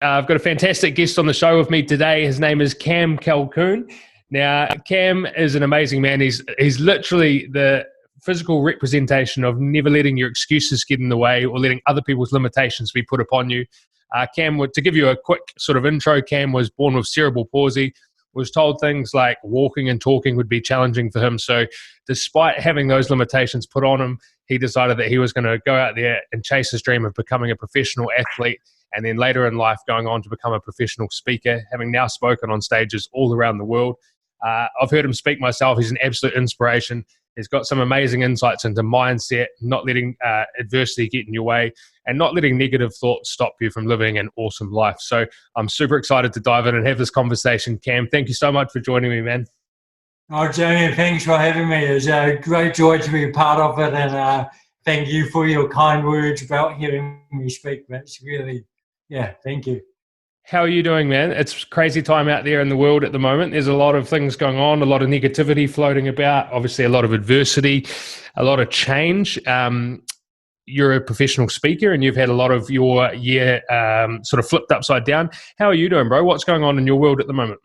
I've got a fantastic guest on the show with me today. His name is Calkoen. Now, Cam is an amazing man. He's literally the physical representation of never letting your excuses get in the way or letting other people's limitations be put upon you. Cam, to give you a quick sort of intro, Cam was born with cerebral palsy, was told things like walking and talking would be challenging for him. So despite having those limitations put on him, he decided that he was going to go out there and chase his dream of becoming a professional athlete, and then later in life going on to become a professional speaker, having now spoken on stages all around the world. I've heard him speak myself. He's an absolute inspiration. He's got some amazing insights into mindset, not letting adversity get in your way, and not letting negative thoughts stop you from living an awesome life. So I'm super excited to dive in and have this conversation. Cam, thank you so much for joining me, man. Oh, Jamie, thanks for having me. It's a great joy to be a part of it, and thank you for your kind words about hearing me speak. That's really, thank you. How are you doing, man? It's a crazy time out there in the world at the moment. There's a lot of things going on, a lot of negativity floating about, obviously a lot of adversity, a lot of change. You're a professional speaker and you've had a lot of your year sort of flipped upside down. How are you doing, bro? What's going on in your world at the moment?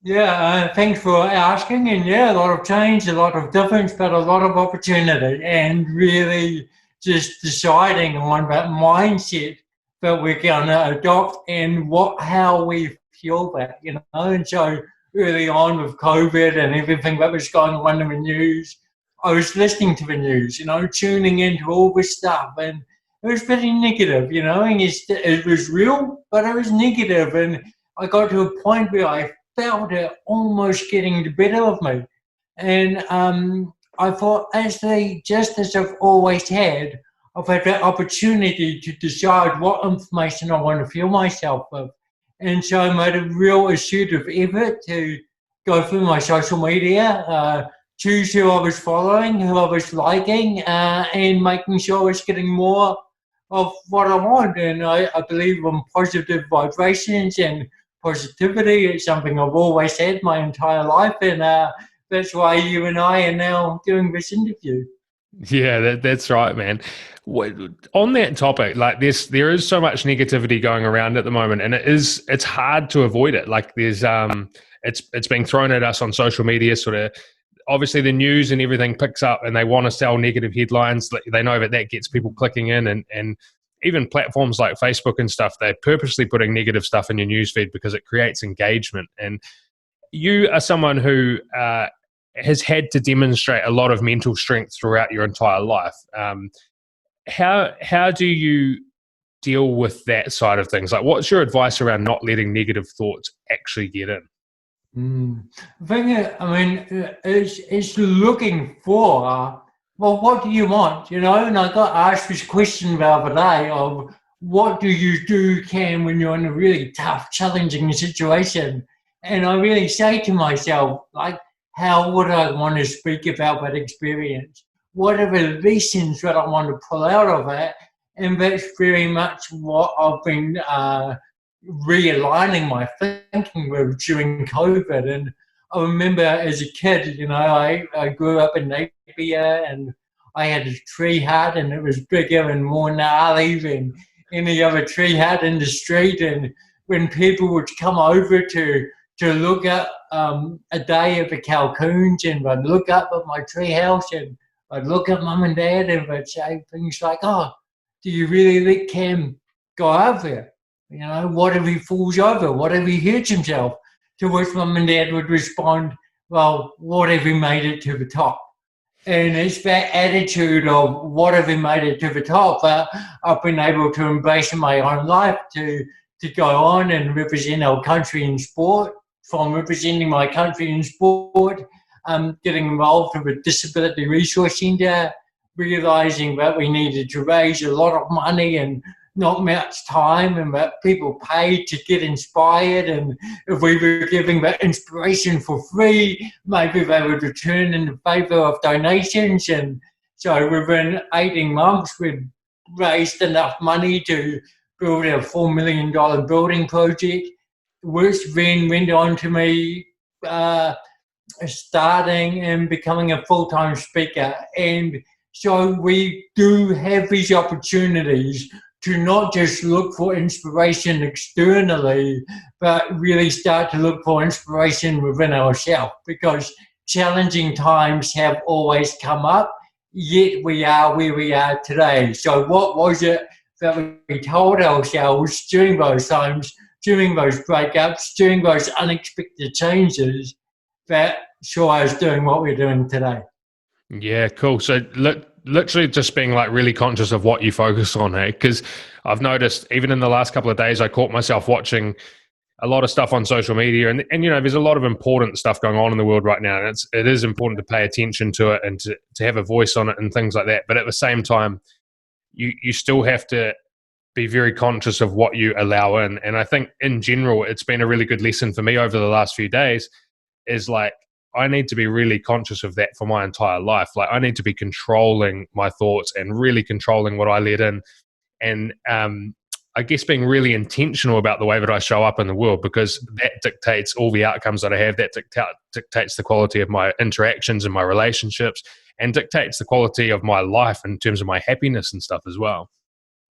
Yeah, thanks for asking. And a lot of change, a lot of difference, but a lot of opportunity, and really just deciding on that mindset that we're going to adopt and how we feel that, And so early on with COVID and everything that was going on in the news, I was listening to the news, tuning into all this stuff, and it was pretty negative, and it was real, but it was negative. And I got to a point where I felt it almost getting the better of me. And I thought, just as I've always had, I've had the opportunity to decide what information I want to fuel myself with. And so I made a real assertive effort to go through my social media, choose who I was following, who I was liking, and making sure I was getting more of what I want. And I believe in positive vibrations and positivity. It's something I've always had my entire life, and that's why you and I are now doing this interview. Yeah, that's right, man. On that topic, like there is so much negativity going around at the moment, and it's hard to avoid it. Like there's it's being thrown at us on social media, sort of. Obviously, the news and everything picks up, and they want to sell negative headlines. They know that gets people clicking in, and even platforms like Facebook and stuff, they're purposely putting negative stuff in your newsfeed because it creates engagement. And you are someone who has had to demonstrate a lot of mental strength throughout your entire life. How do you deal with that side of things? Like, what's your advice around not letting negative thoughts actually get in? The thing is, it's looking for, what do you want, And I got asked this question the other day of, what do you do, Cam, when you're in a really tough, challenging situation? And I really say to myself, like, how would I want to speak about that experience? What are the lessons that I want to pull out of it? And that's very much what I've been realigning my thinking with during COVID. And I remember as a kid, I grew up in Napier, and I had a tree hut, and it was bigger and more gnarly than any other tree hut in the street. And when people would come over to look at a day at the Calkoens, and I'd look up at my tree house, and I'd look at Mum and Dad, and they'd say things like, "Oh, do you really let Cam go out there? What if he falls over? What if he hurts himself?" To which Mum and Dad would respond, "Well, what if he made it to the top?" And it's that attitude of what if he made it to the top that I've been able to embrace in my own life to go on and represent our country in sport. From representing my country in sport, getting involved with a disability resource centre, realising that we needed to raise a lot of money and not much time, and that people paid to get inspired, and if we were giving that inspiration for free, maybe they would return in the favour of donations. And so within 18 months, we'd raised enough money to build a $4 million building project, which then went on to me starting and becoming a full-time speaker. And so we do have these opportunities to not just look for inspiration externally, but really start to look for inspiration within ourselves, because challenging times have always come up, yet we are where we are today. So what was it that we told ourselves during those times, during those breakups, during those unexpected changes, that saw us doing what we're doing today? Yeah, cool. So literally just being like really conscious of what you focus on, hey? Because I've noticed even in the last couple of days, I caught myself watching a lot of stuff on social media, and you know, there's a lot of important stuff going on in the world right now, and it is important to pay attention to it and to have a voice on it and things like that. But at the same time, you still have to be very conscious of what you allow in. And I think in general, it's been a really good lesson for me over the last few days, is like, I need to be really conscious of that for my entire life. Like, I need to be controlling my thoughts and really controlling what I let in. And I guess being really intentional about the way that I show up in the world, because that dictates all the outcomes that I have. That dictates the quality of my interactions and my relationships, and dictates the quality of my life in terms of my happiness and stuff as well.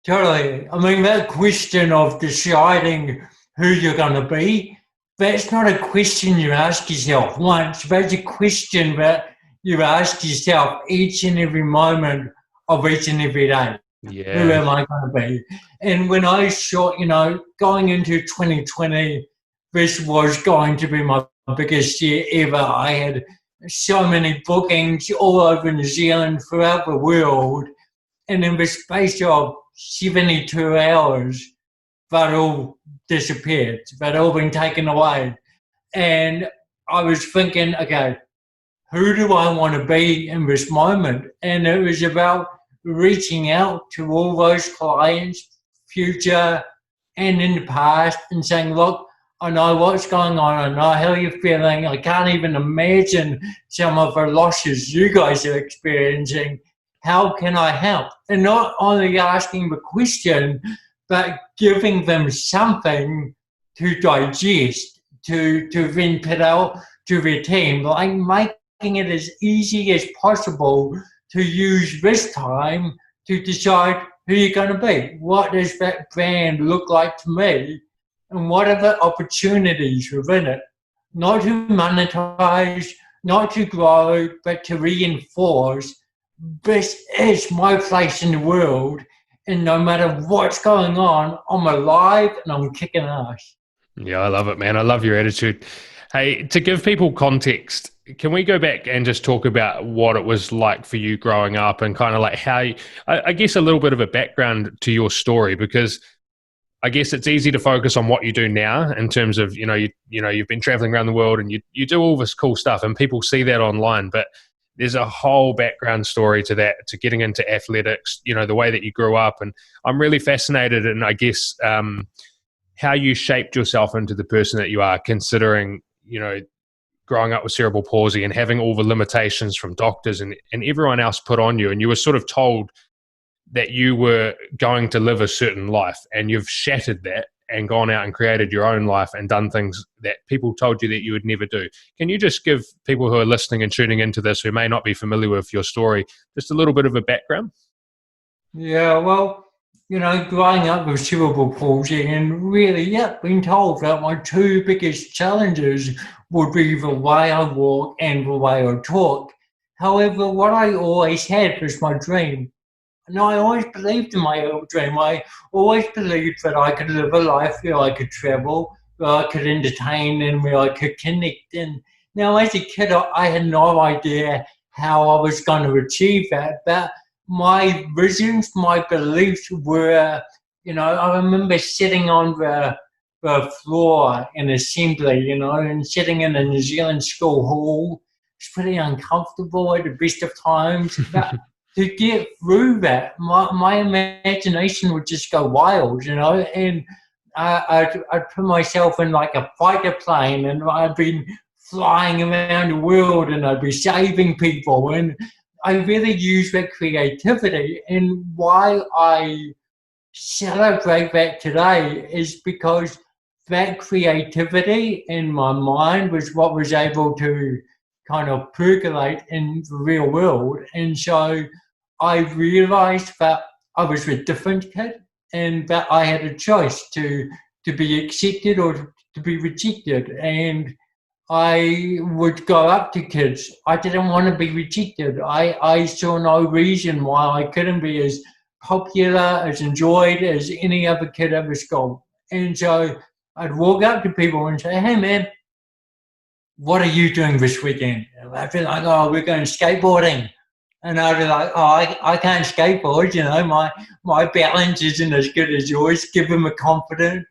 Totally. I mean, that question of deciding who you're going to be, that's not a question you ask yourself once. That's a question that you ask yourself each and every moment of each and every day. Yeah. Who am I going to be? And when I saw, going into 2020, this was going to be my biggest year ever. I had so many bookings all over New Zealand, throughout the world. And in the space of 72 hours, that all disappeared. That all been taken away. And I was thinking, okay, who do I want to be in this moment? And it was about reaching out to all those clients, future and in the past, and saying, look, I know what's going on. I know how you're feeling. I can't even imagine some of the losses you guys are experiencing. How can I help? And not only asking the question, but giving them something to digest, to then put out to their team, like making it as easy as possible to use this time to decide who you're going to be. What does that brand look like to me? And what are the opportunities within it? Not to monetize, not to grow, but to reinforce, this is my place in the world. And no matter what's going on, I'm alive and I'm kicking ass. Yeah, I love it, man. I love your attitude. Hey, to give people context, can we go back and just talk about what it was like for you growing up, and kind of like how I guess a little bit of a background to your story, because I guess it's easy to focus on what you do now in terms of, you've been traveling around the world and you do all this cool stuff and people see that online, but there's a whole background story to that, to getting into athletics, the way that you grew up. And I'm really fascinated in, I guess, how you shaped yourself into the person that you are, considering, growing up with cerebral palsy and having all the limitations from doctors and everyone else put on you. And you were sort of told that you were going to live a certain life, and you've shattered that and gone out and created your own life and done things that people told you that you would never do. Can you just give people who are listening and tuning into this, who may not be familiar with your story, just a little bit of a background? Yeah, well, growing up with cerebral palsy, and really, being told that my two biggest challenges would be the way I walk and the way I talk. However, what I always had was my dream. And I always believed in my dream. I always believed that I could live a life where I could travel, where I could entertain, and where I could connect. And now, as a kid, I had no idea how I was going to achieve that. But my visions, my beliefs were, I remember sitting on the floor in assembly, and sitting in a New Zealand school hall. It's pretty uncomfortable at the best of times. But to get through that, my imagination would just go wild, and I'd put myself in like a fighter plane, and I'd been flying around the world, and I'd be saving people, and I really use that creativity. And why I celebrate that today is because that creativity in my mind was what was able to kind of percolate in the real world. And so I realized that I was a different kid, but I had a choice to be accepted or to be rejected. And I would go up to kids. I didn't want to be rejected. I saw no reason why I couldn't be as popular, as enjoyed as any other kid at the school. And so I'd walk up to people and say, hey man, what are you doing this weekend? And they'd be like, oh, we're going skateboarding. And I'd be like, oh, I can't skateboard, my balance isn't as good as yours. Give them a compliment,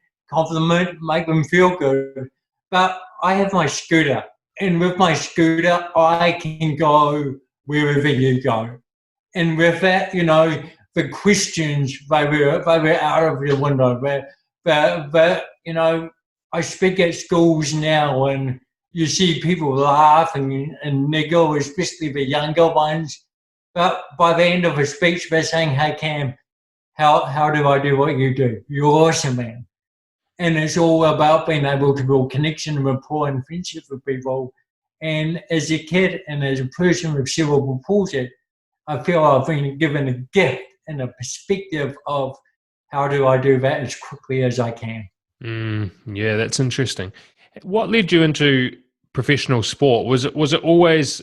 make them feel good. But I have my scooter, and with my scooter, I can go wherever you go. And with that, the questions, they were out of the window. But I speak at schools now, and you see people laugh and niggle, especially the younger ones. But by the end of a speech, they're saying, hey, Cam, how do I do what you do? You're awesome, man. And it's all about being able to build connection and rapport and friendship with people. And as a kid and as a person with cerebral palsy, I feel I've been given a gift and a perspective of how do I do that as quickly as I can. Yeah, that's interesting. What led you into professional sport? Was it always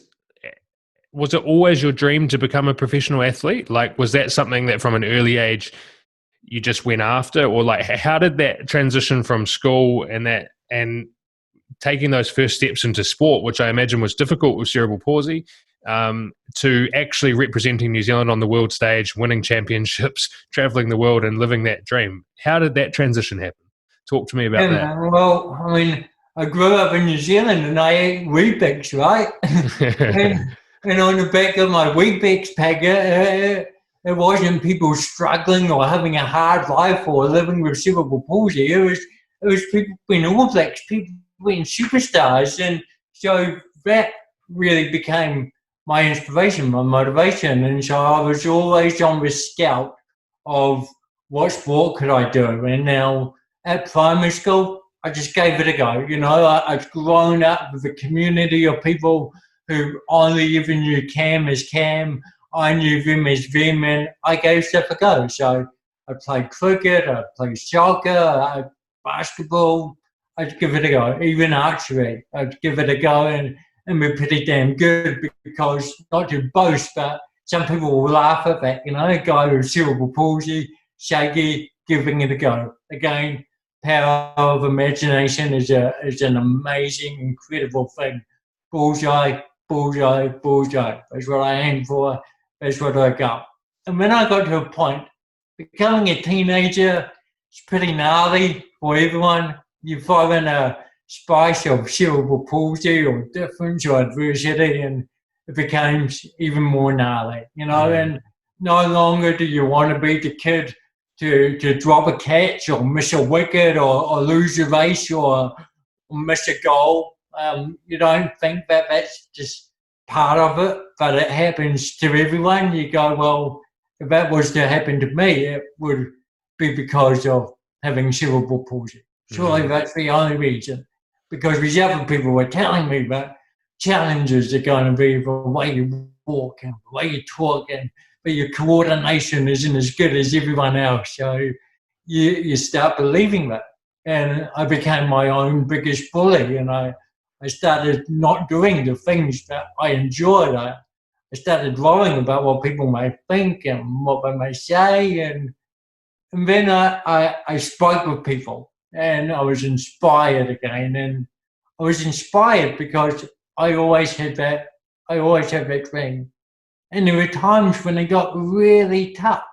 your dream to become a professional athlete? Like, was that something that from an early age you just went after, or like how did that transition from school and taking those first steps into sport, which I imagine was difficult with cerebral palsy, to actually representing New Zealand on the world stage, winning championships, traveling the world and living that dream? How did that transition happen? Talk to me about that. Well, I mean, I grew up in New Zealand and I ate Weet-Bix, right? and on the back of my Weet-Bix packet, it wasn't people struggling or having a hard life or living with cerebral palsy. It was people being All Blacks, people being superstars. And so that really became my inspiration, my motivation. And so I was always on the scout of what sport could I do. And now at primary school, I just gave it a go. I've grown up with a community of people who only even knew Cam as Cam. I knew them as them, and I gave stuff a go. So I played cricket, I played soccer, basketball. I'd give it a go. Even archery, I'd give it a go, and we're pretty damn good because, not to boast, but some people will laugh at that. A guy with cerebral palsy, shaky, giving it a go. Again, power of imagination is an amazing, incredible thing. Bullseye, bullseye, bullseye. That's what I aim for. That's what I got. And when I got to a point, becoming a teenager is pretty gnarly for everyone. You throw in a spice of cerebral palsy or difference or adversity, and it becomes even more gnarly, and no longer do you want to be the kid to drop a catch or miss a wicket or lose a race or miss a goal. You don't think that that's just part of it, but it happens to everyone. You go, well, if that was to happen to me, it would be because of having cerebral palsy. Surely that's the only reason. Because these other people were telling me that challenges are going to be the way you walk and the way you talk, but your coordination isn't as good as everyone else. So you start believing that. And I became my own biggest bully, and I started not doing the things that I enjoyed. I started worrying about what people may think and what they may say. And then I spoke with people, and I was inspired again. And I was inspired because I always had that dream. And there were times when it got really tough.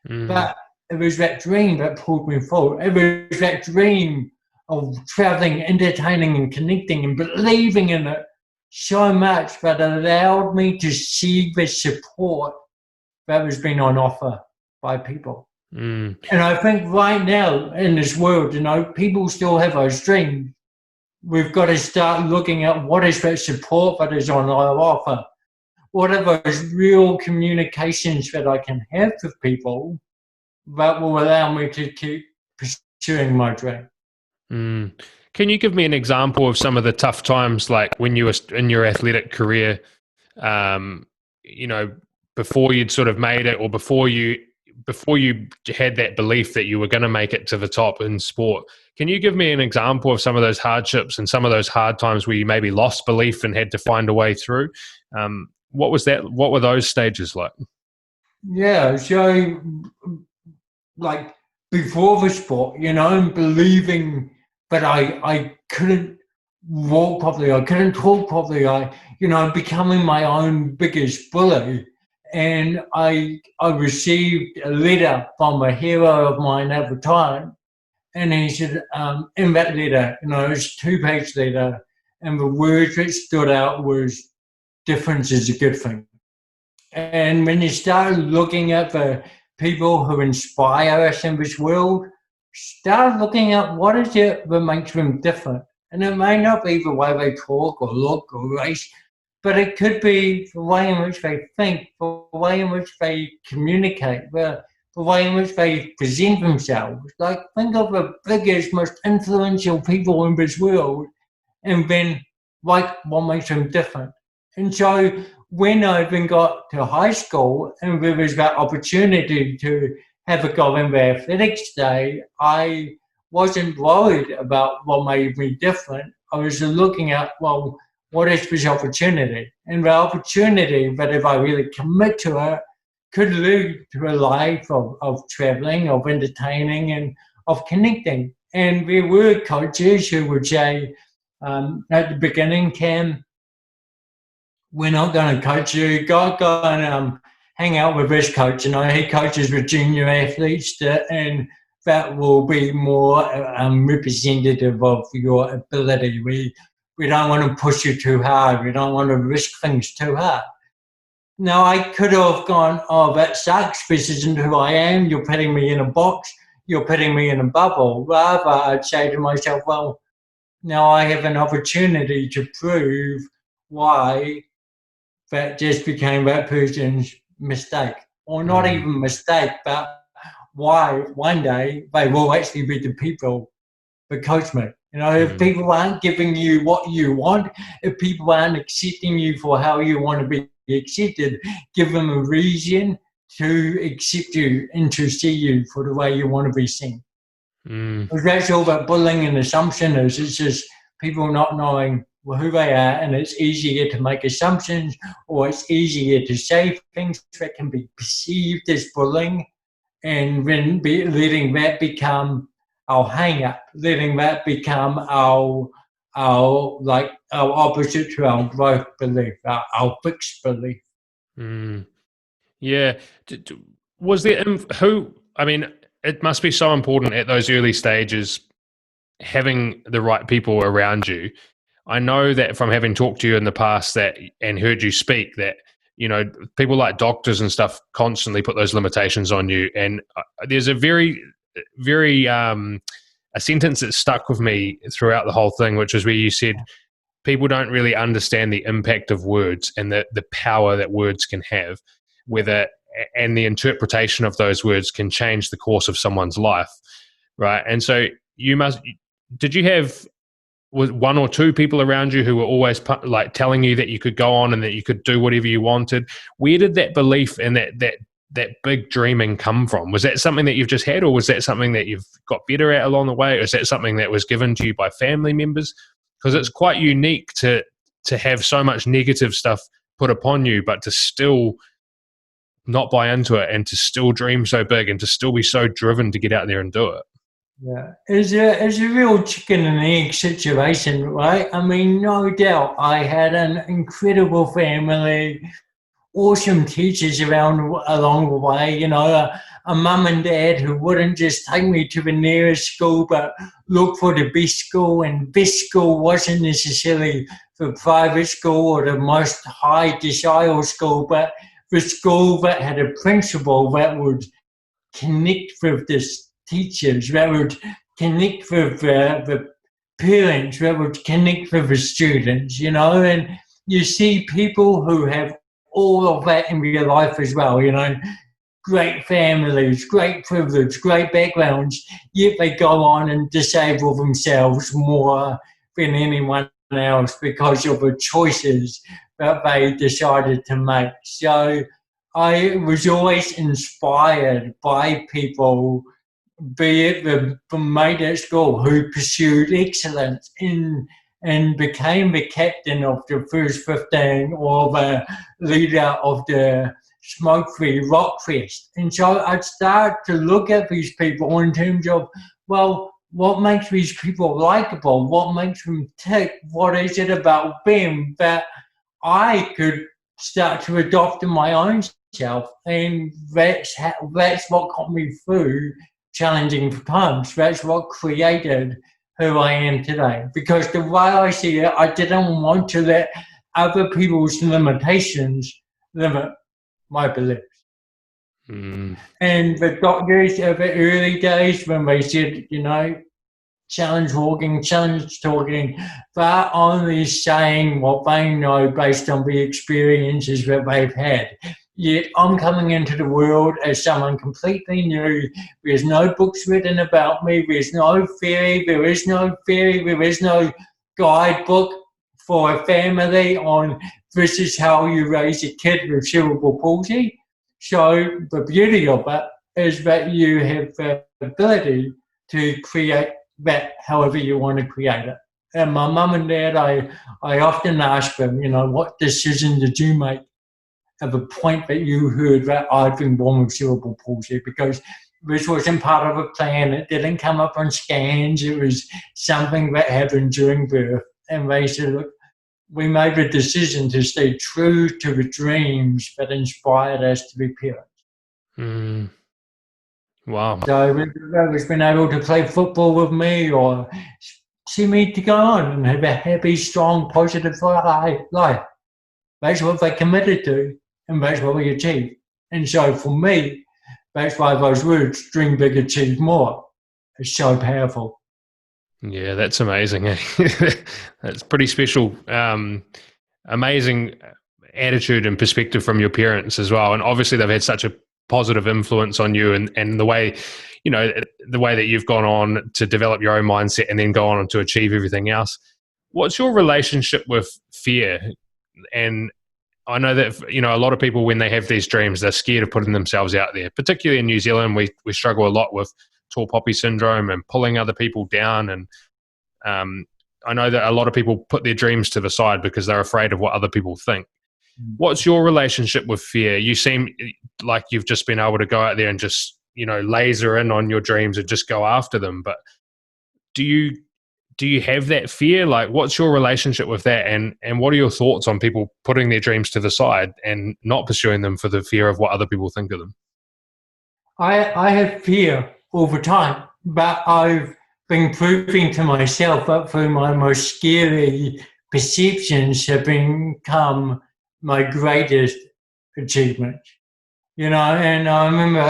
But it was that dream that pulled me forward. It was that dream of traveling, entertaining and connecting and believing in it so much that it allowed me to see the support that was being on offer by people. And I think right now in this world, people still have those dreams. We've got to start looking at what is that support that is on our offer. What are those real communications that I can have with people that will allow me to keep pursuing my dream? Can you give me an example of some of the tough times, like when you were in your athletic career, before you'd sort of made it, or before you before you had that belief that you were going to make it to the top in sport. Can you give me an example of some of those hardships and some of those hard times where you maybe lost belief and had to find a way through? What was that? What were those stages like? Yeah, so like before the sport, believing, but I couldn't walk properly, I couldn't talk properly, becoming my own biggest bully. And I received a letter from a hero of mine at the time, and he said, in that letter, it was a 2-page letter, and the words that stood out was difference is a good thing. And when you start looking at the people who inspire us in this world, start looking at what is it that makes them different. And it may not be the way they talk or look or race, but it could be the way in which they think, the way in which they communicate, the way in which they present themselves. Like, think of the biggest, most influential people in this world, and then like what makes them different. And so when I then got to high school and there was that opportunity to have a go in the athletics day, I wasn't worried about what made me different. I was looking at, well, what is this opportunity? And the opportunity that if I really commit to it could lead to a life of traveling, of entertaining, and of connecting. And there were coaches who would say at the beginning, Cam, we're not going to coach you. Go and hang out with this coach. He coaches with junior athletes, and that will be more representative of your ability. We don't want to push you too hard. We don't want to risk things too hard. Now, I could have gone, oh, that sucks. This isn't who I am. You're putting me in a box. You're putting me in a bubble. Rather, I'd say to myself, well, now I have an opportunity to prove why that just became that person's mistake. Or not even mistake, but why one day they will actually be the people that coach me. If people aren't giving you what you want, if people aren't accepting you for how you want to be accepted, give them a reason to accept you and to see you for the way you want to be seen. Because that's all that bullying and assumption is. It's just people not knowing who they are, and it's easier to make assumptions, or it's easier to say things that can be perceived as bullying, and then letting that become our hang-up, letting that become our opposite to our growth belief, our fixed belief. Yeah. Was there it must be so important at those early stages having the right people around you. I know that from having talked to you in the past and heard you speak that, people like doctors and stuff constantly put those limitations on you. And there's a very, very, a sentence that stuck with me throughout the whole thing, which is where you said, people don't really understand the impact of words and the power that words can have, and the interpretation of those words can change the course of someone's life. Right. And so did you have one or two people around you who were always like telling you that you could go on and that you could do whatever you wanted? Where did that belief and that big dreaming come from? Was that something that you've just had, or was that something that you've got better at along the way? Or is that something that was given to you by family members? Because it's quite unique to have so much negative stuff put upon you, but to still not buy into it and to still dream so big and to still be so driven to get out there and do it. Yeah, it's a real chicken and egg situation, right? I mean, no doubt I had an incredible family, awesome teachers along the way, a mum and dad who wouldn't just take me to the nearest school, but look for the best school, and best school wasn't necessarily the private school or the most high decile school, but the school that had a principal that would connect with the teachers, that would connect with the parents, that would connect with the students, and you see people who have all of that in real life as well, great families, great privilege, great backgrounds, yet they go on and disable themselves more than anyone else because of the choices that they decided to make. So I was always inspired by people, be it the mate at school who pursued excellence in and became the captain of the first 15 or the leader of the smoke-free rock fest. And so I'd start to look at these people in terms of, well, what makes these people likable? What makes them tick? What is it about them that I could start to adopt in my own self? And that's what got me through challenging times. That's what created who I am today. Because the way I see it, I didn't want to let other people's limitations limit my beliefs. Mm. And the doctors of the early days, when they said, challenge walking, challenge talking, they're only saying what they know based on the experiences that they've had. Yet I'm coming into the world as someone completely new. There's no books written about me. There's no theory. There is no guidebook for a family on this is how you raise a kid with cerebral palsy. So the beauty of it is that you have the ability to create that however you want to create it. And my mum and dad, I often ask them, what decision did you make at the point that you heard that I'd been born with cerebral palsy? Because this wasn't part of a plan. It didn't come up on scans. It was something that happened during birth. And they said, look, we made the decision to stay true to the dreams that inspired us to be parents. Mm. Wow. So whoever's been able to play football with me or see me to go on and have a happy, strong, positive life. That's what they committed to, and that's what we achieved. And so for me, that's why those words, dream big, achieve more, is so powerful. Yeah, that's amazing. That's pretty special. Amazing attitude and perspective from your parents as well. And obviously they've had such a positive influence on you and the way, the way that you've gone on to develop your own mindset and then go on to achieve everything else. What's your relationship with fear? And I know that, a lot of people, when they have these dreams, they're scared of putting themselves out there. Particularly in New Zealand, we struggle a lot with tall poppy syndrome and pulling other people down. And I know that a lot of people put their dreams to the side because they're afraid of what other people think. What's your relationship with fear? You seem like you've just been able to go out there and just, laser in on your dreams and just go after them. But do you have that fear? Like, what's your relationship with that? And what are your thoughts on people putting their dreams to the side and not pursuing them for the fear of what other people think of them? I have fear all the time, but I've been proving to myself that through my most scary perceptions have become my greatest achievement. And I remember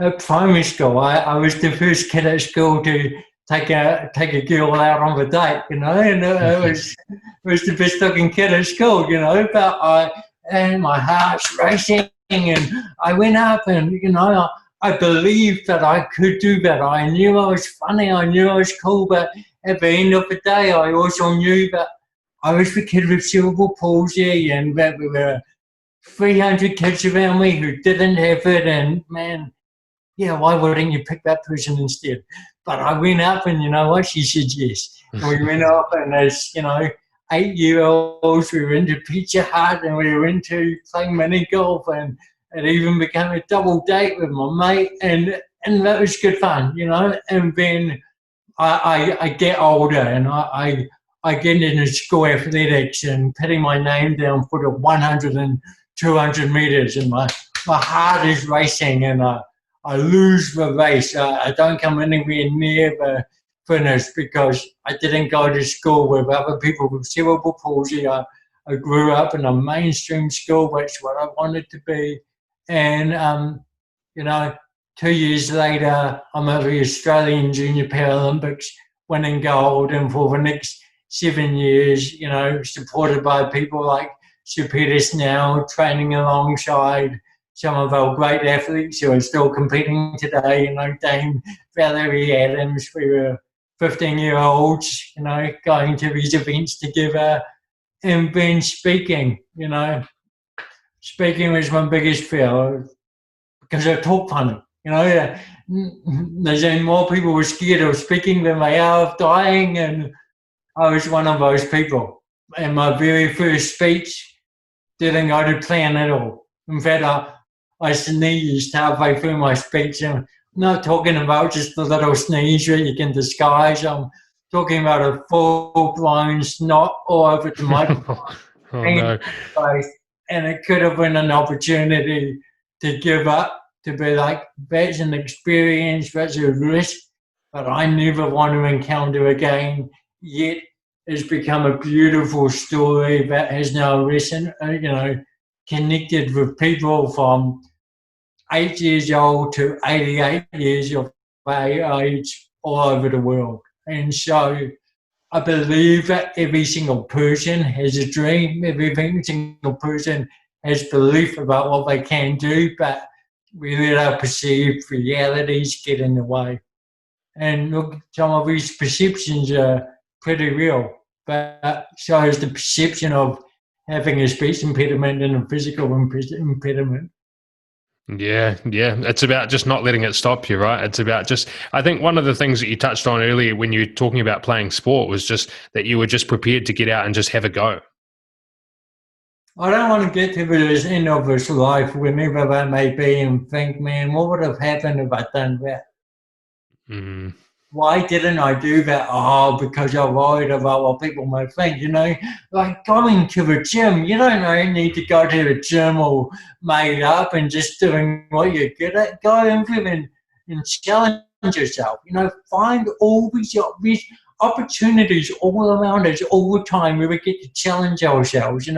at primary school, I was the first kid at school to take a girl out on the date, and it was the best looking kid at school, but and my heart's racing, and I went up and, I believed that I could do that. I knew I was funny, I knew I was cool, but at the end of the day, I also knew that I was the kid with cerebral palsy and that there were 300 kids around me who didn't have it, and man, yeah, why wouldn't you pick that person instead? But I went up and she said yes. And we went up and as, 8-year-olds, we were into Pizza Hut and we were into playing mini golf, and it even became a double date with my mate, and that was good fun, and then I get older and I get into school athletics and putting my name down for the 100 and 200 meters, and my heart is racing and I lose the race. I don't come anywhere near the finish because I didn't go to school with other people with cerebral palsy. I grew up in a mainstream school, that's what I wanted to be. And, 2 years later, I'm at the Australian Junior Paralympics winning gold, and for the next 7 years, supported by people like Sir Peter Snell, training alongside some of our great athletes who are still competing today, Dame Valerie Adams. We were 15-year-olds, going to these events together and then speaking, speaking was my biggest fear because I talk funny. You know, there's been more people were scared of speaking than they are of dying, and I was one of those people. And my very first speech didn't go to plan at all. In fact, I sneezed halfway through my speech. And I'm not talking about just a little sneeze that you can disguise. I'm talking about a full-blown snot all over the microphone. Oh no. And it could have been an opportunity to give up, to be like, that's an experience, that's a risk, but I never want to encounter again. Yet it's become a beautiful story that has now connected with people from 8 years old to 88 years of age all over the world. And so I believe that every single person has a dream, every single person has belief about what they can do, but we let our perceived realities get in the way. And look, some of these perceptions are pretty real, but so is the perception of having a speech impediment and a physical impediment. Yeah, yeah. It's about just not letting it stop you, right? It's about just, I think one of the things that you touched on earlier when you were talking about playing sport was just that you were just prepared to get out and just have a go. I don't want to get to the end of this life, whenever that may be, and think, man, what would have happened if I'd done that? Mm. Why didn't I do that? Oh, because I'm worried about what people might think, like going to the gym. You don't need to go to the gym all made up and just doing what you're good at. Go and live and challenge yourself. Find all these opportunities all around us all the time where we get to challenge ourselves.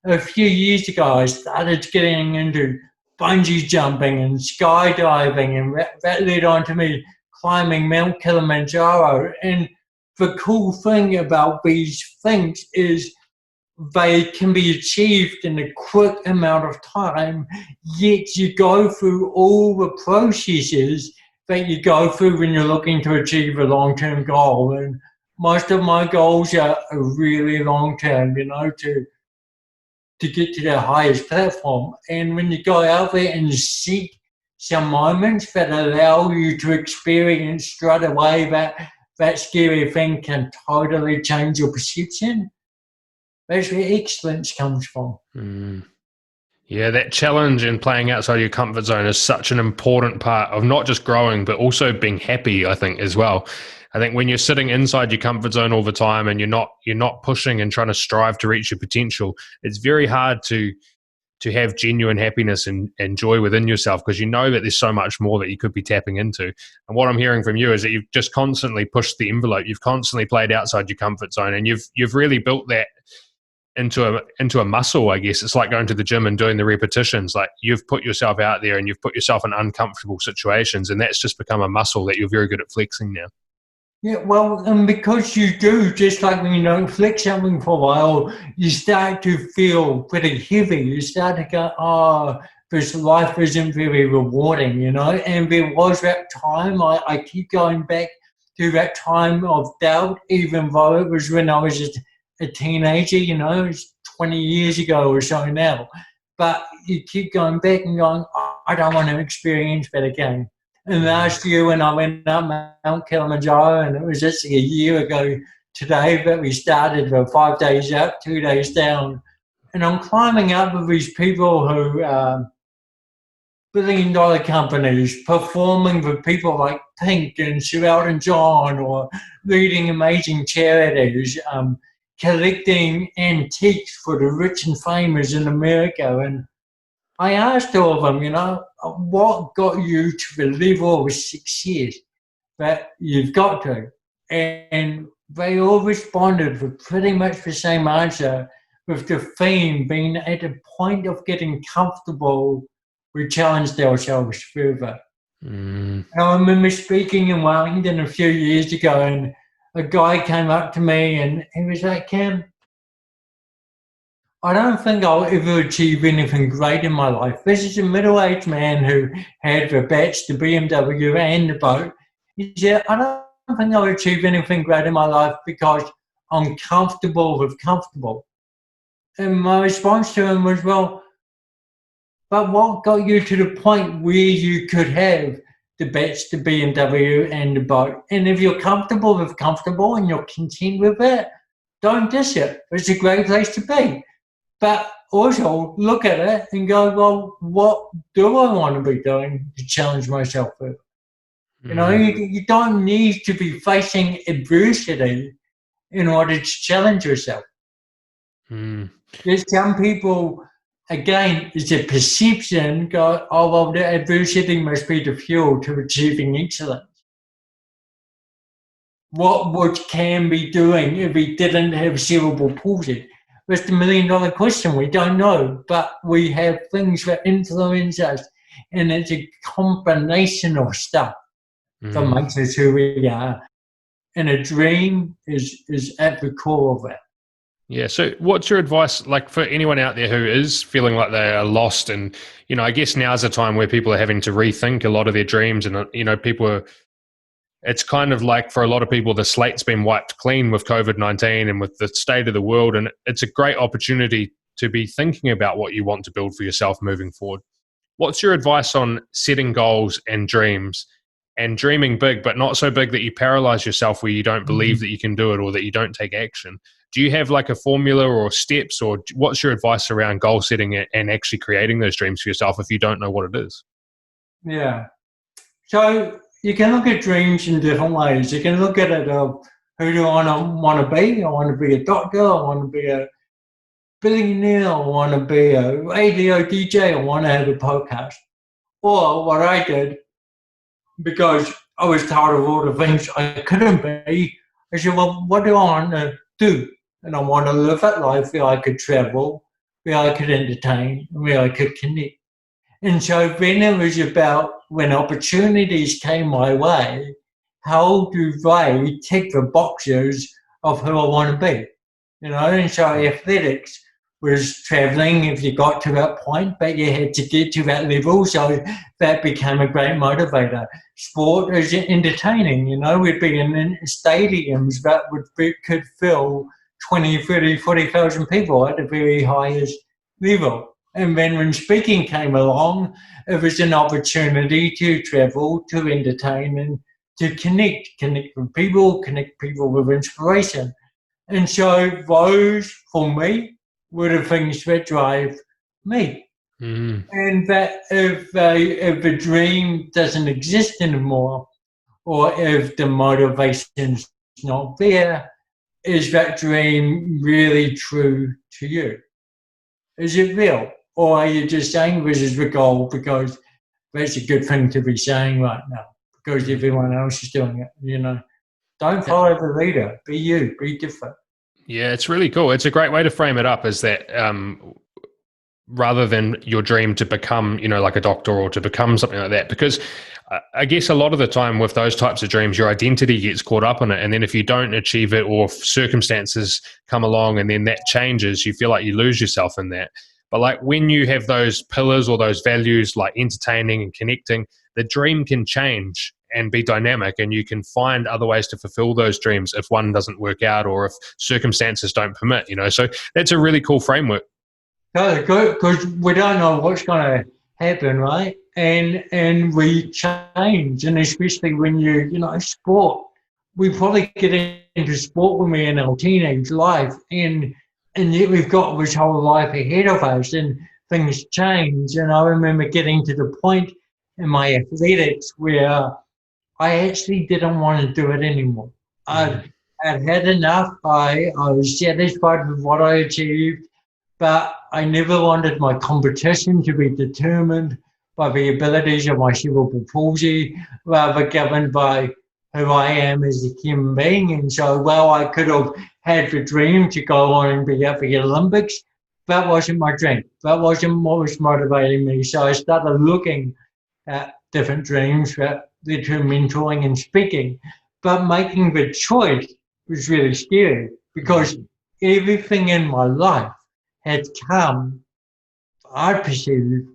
A few years ago, I started getting into bungee jumping and skydiving, and that led on to me climbing Mount Kilimanjaro. And the cool thing about these things is they can be achieved in a quick amount of time, yet you go through all the processes that you go through when you're looking to achieve a long-term goal. And most of my goals are really long-term, to get to the highest platform. And when you go out there and seek some moments that allow you to experience straight away that scary thing can totally change your perception, that's where excellence comes from. Mm. Yeah, that challenge and playing outside your comfort zone is such an important part of not just growing, but also being happy, I think, as well. I think when you're sitting inside your comfort zone all the time and you're not pushing and trying to strive to reach your potential, it's very hard to have genuine happiness and joy within yourself, because you know that there's so much more that you could be tapping into. And what I'm hearing from you is that you've just constantly pushed the envelope. You've constantly played outside your comfort zone, and you've really built that into a muscle, I guess. It's like going to the gym and doing the repetitions. Like, you've put yourself out there and you've put yourself in uncomfortable situations, and that's just become a muscle that you're very good at flexing now. Yeah, well, and because you do, just like when you don't flex something for a while, you start to feel pretty heavy. You start to go, oh, this life isn't very rewarding, And there was that time, I keep going back to that time of doubt, even though it was when I was just a teenager, it's 20 years ago or so now. But you keep going back and going, oh, I don't want to experience that again. And last year when I went up Mount Kilimanjaro, and it was actually a year ago today that we started, 5 days up, 2 days down, and I'm climbing up with these people who billion-dollar companies, performing with people like Pink and Sir Elton John, or leading amazing charities, collecting antiques for the rich and famous in America. And I asked all of them, what got you to the level of success that you've got to? And they all responded with pretty much the same answer, with the theme being at the point of getting comfortable, we challenged ourselves further. Mm. I remember speaking in Wellington a few years ago, and a guy came up to me and he was like, Cam, I don't think I'll ever achieve anything great in my life. This is a middle-aged man who had the batch, the BMW and the boat. He said, I don't think I'll achieve anything great in my life because I'm comfortable with comfortable. And my response to him was, well, But what got you to the point where you could have the Betts, the BMW, and the boat? And if you're comfortable and you're content with it, don't dish it. It's a great place to be. But also look at it and go, well, what do I want to be doing to challenge myself with? You know, you don't need to be facing adversity in order to challenge yourself. There's some people, again, it's a perception, go, oh, well, the adversity must be the fuel to achieving excellence. What would Cam be doing if he didn't have cerebral palsy? That's the $1 million question. We don't know, but we have things that influence us, and it's a combination of stuff that makes us who we are. And a dream is at the core of it. Yeah. So what's your advice, like, for anyone out there who is feeling like they are lost? And, you know, I guess now's a time where people are having to rethink a lot of their dreams, and, you know, it's kind of like, for a lot of people, the slate's been wiped clean with COVID-19 and with the state of the world. And it's a great opportunity to be thinking about what you want to build for yourself moving forward. What's your advice on setting goals and dreams, and dreaming big, but not so big that you paralyze yourself where you don't believe that you can do it, or that you don't take action? Do you have like a formula or steps, or what's your advice around goal setting and actually creating those dreams for yourself if you don't know what it is? Yeah. So you can look at dreams in different ways. You can look at it of, who do I want to be? I want to be a doctor. I want to be a billionaire. I want to be a radio DJ. I want to have a podcast. Or what I did, because I was tired of all the things I couldn't be, I said, well, what do I want to do? And I want to live that life where I could travel, where I could entertain, and where I could connect. And so then it was about, when opportunities came my way, how do they tick the boxes of who I want to be? You know, and so athletics was traveling if you got to that point, but you had to get to that level, so that became a great motivator. Sport is entertaining, you know, we'd be in stadiums that could fill 20, 30, 40,000 people at the very highest level. And then when speaking came along, it was an opportunity to travel, to entertain, and to connect with people, connect people with inspiration. And so those, for me, were the things that drive me. And that if the dream doesn't exist anymore, or if the motivation's not there, is that dream really true to you? Is it real? Or are you just saying this is the goal because that's a good thing to be saying right now, because everyone else is doing it, you know? Don't follow the leader. Be you. Be different. Yeah, it's really cool. It's a great way to frame it up, is that rather than your dream to become, you know, like a doctor or to become something like that, because I guess a lot of the time with those types of dreams, your identity gets caught up in it. And then if you don't achieve it, or if circumstances come along and then that changes, you feel like you lose yourself in that. But like when you have those pillars or those values, like entertaining and connecting, the dream can change and be dynamic, and you can find other ways to fulfill those dreams if one doesn't work out, or if circumstances don't permit, you know. So that's a really cool framework. Because we don't know what's going to happen, right? And we change, and especially when you know, sport. We probably get into sport when we're in our teenage life, and yet we've got this whole life ahead of us, and things change. And I remember getting to the point in my athletics where I actually didn't want to do it anymore. I'd had enough. I was satisfied with what I achieved, but I never wanted my competition to be determined by the abilities of my cerebral palsy, rather governed by who I am as a human being. And so, while I could have had the dream to go on and be at the Olympics, that wasn't my dream. That wasn't what was motivating me. So I started looking at different dreams that led to mentoring and speaking. But making the choice was really scary, because everything in my life had come, I perceived,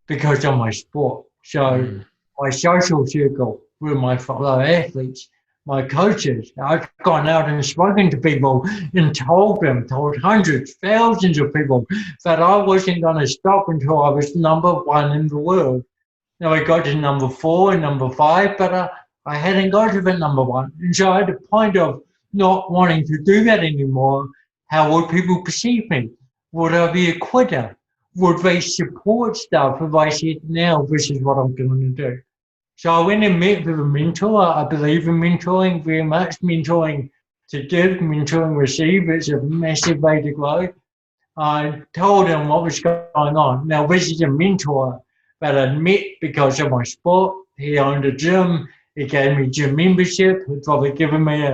because of my sport. So my social circle were my fellow athletes, my coaches. I've gone out and spoken to people and told hundreds, thousands of people that I wasn't going to stop until I was number one in the world. Now I got to number 4 and number 5, but I hadn't got to the number 1. And so at the point of not wanting to do that anymore, how would people perceive me? Would I be a quitter? Would they support stuff if I said, now this is what I'm going to do? So I went and met with a mentor. I believe in mentoring very much. Mentoring to give, mentoring receive. It's a massive way to grow. I told him what was going on. Now, this is a mentor that I'd met because of my sport. He owned a gym. He gave me gym membership. He'd probably given me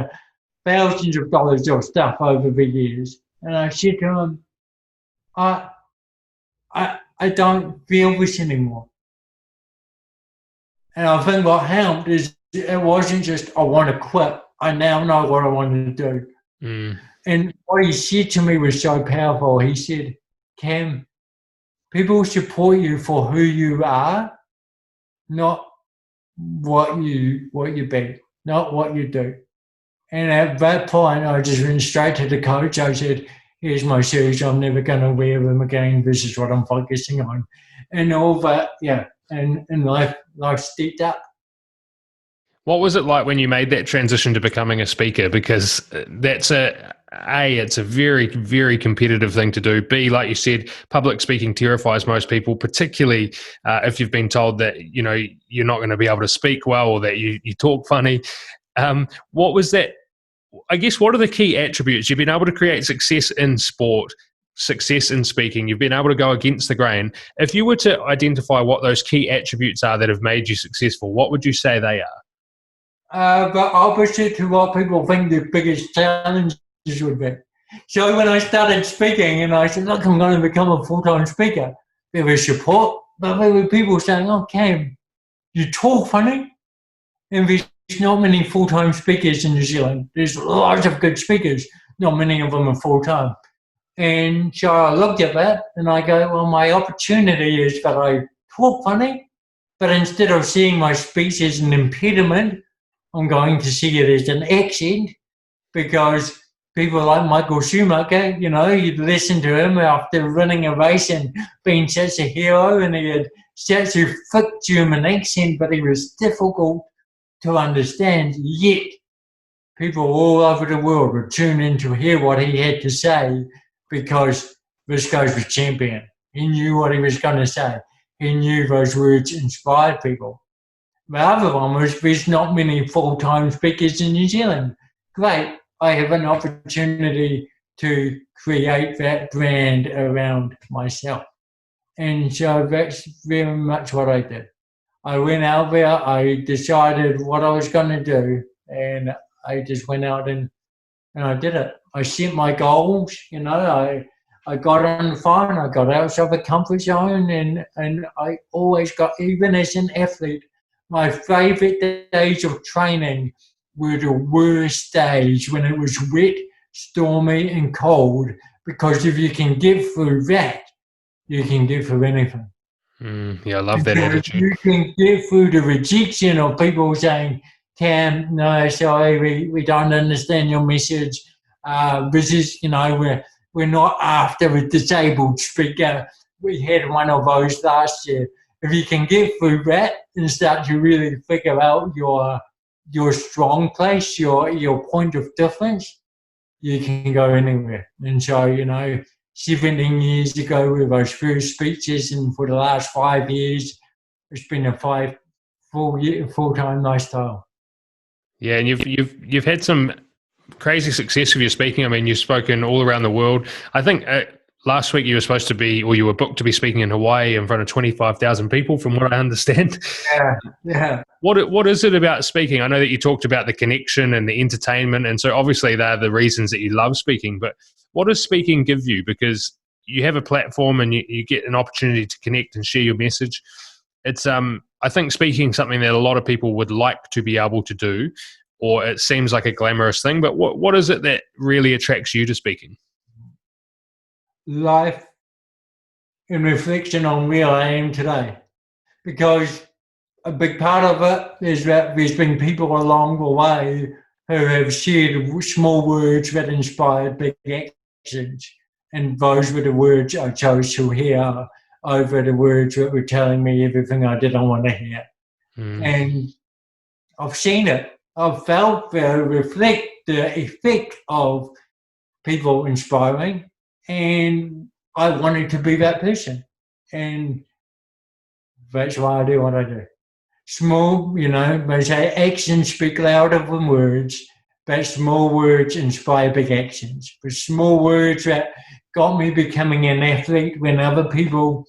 thousands of dollars of stuff over the years. And I said to him, I don't feel this anymore. And I think what helped is it wasn't just, I want to quit. I now know what I want to do. Mm. And what he said to me was so powerful. He said, Cam, people support you for who you are, not what you be, not what you do. And at that point, I just went straight to the coach. I said, here's my shoes. I'm never going to wear them again. This is what I'm focusing on. And all that, yeah. And life stepped up. What was it like when you made that transition to becoming a speaker? Because that's it's a very, very competitive thing to do. B, like you said, public speaking terrifies most people, particularly if you've been told that, you're not going to be able to speak well or that you talk funny. What was that? I guess, what are the key attributes? You've been able to create success in sport, success in speaking. You've been able to go against the grain. If you were to identify what those key attributes are that have made you successful, what would you say they are? But opposite to what people think the biggest challenges would be. So when I started speaking and I said, look, I'm going to become a full-time speaker, there was support, but there were people saying, oh, Cam, you talk funny? And there's not many full-time speakers in New Zealand. There's lots of good speakers. Not many of them are full-time. And so I looked at that and I go, well, my opportunity is that I talk funny, but instead of seeing my speech as an impediment, I'm going to see it as an accent, because people like Michael Schumacher, you'd listen to him after winning a race and being such a hero, and he had such a thick German accent, but he was difficult to understand, yet people all over the world would tune in to hear what he had to say, because this guy was champion. He knew what he was going to say. He knew those words inspired people. The other one was, there's not many full-time speakers in New Zealand. Great, I have an opportunity to create that brand around myself. And so that's very much what I did. I went out there, I decided what I was going to do, and I just went out and I did it. I set my goals, I got on the phone, I got outside the comfort zone, and I always got, even as an athlete, my favourite days of training were the worst days when it was wet, stormy and cold, because if you can get through that, you can get through anything. Yeah, I love that attitude. You can get through the rejection of people saying, Cam, no, sorry, we don't understand your message. This is, we're not after a disabled speaker. We had one of those last year. If you can get through that and start to really figure out your strong place, your point of difference, you can go anywhere. And so, 17 years ago with those first speeches, and for the last 5 years, it's been a full-time lifestyle. Yeah, and you've had some crazy success with your speaking. I mean, you've spoken all around the world. I think last week you were supposed to be, or you were booked to be speaking in Hawaii in front of 25,000 people, from what I understand. Yeah. What is it about speaking? I know that you talked about the connection and the entertainment, and so obviously they're the reasons that you love speaking, but what does speaking give you? Because you have a platform and you get an opportunity to connect and share your message. It's I think speaking is something that a lot of people would like to be able to do, or it seems like a glamorous thing, but what is it that really attracts you to speaking? Life in reflection on where I am today. Because a big part of it is that there's been people along the way who have shared small words that inspired big actions. And those were the words I chose to hear over the words that were telling me everything I didn't want to hear. And I've seen it. I've felt the effect of people inspiring, and I wanted to be that person. And that's why I do what I do. Small, they say actions speak louder than words, but small words inspire big actions. But small words that got me becoming an athlete when other people,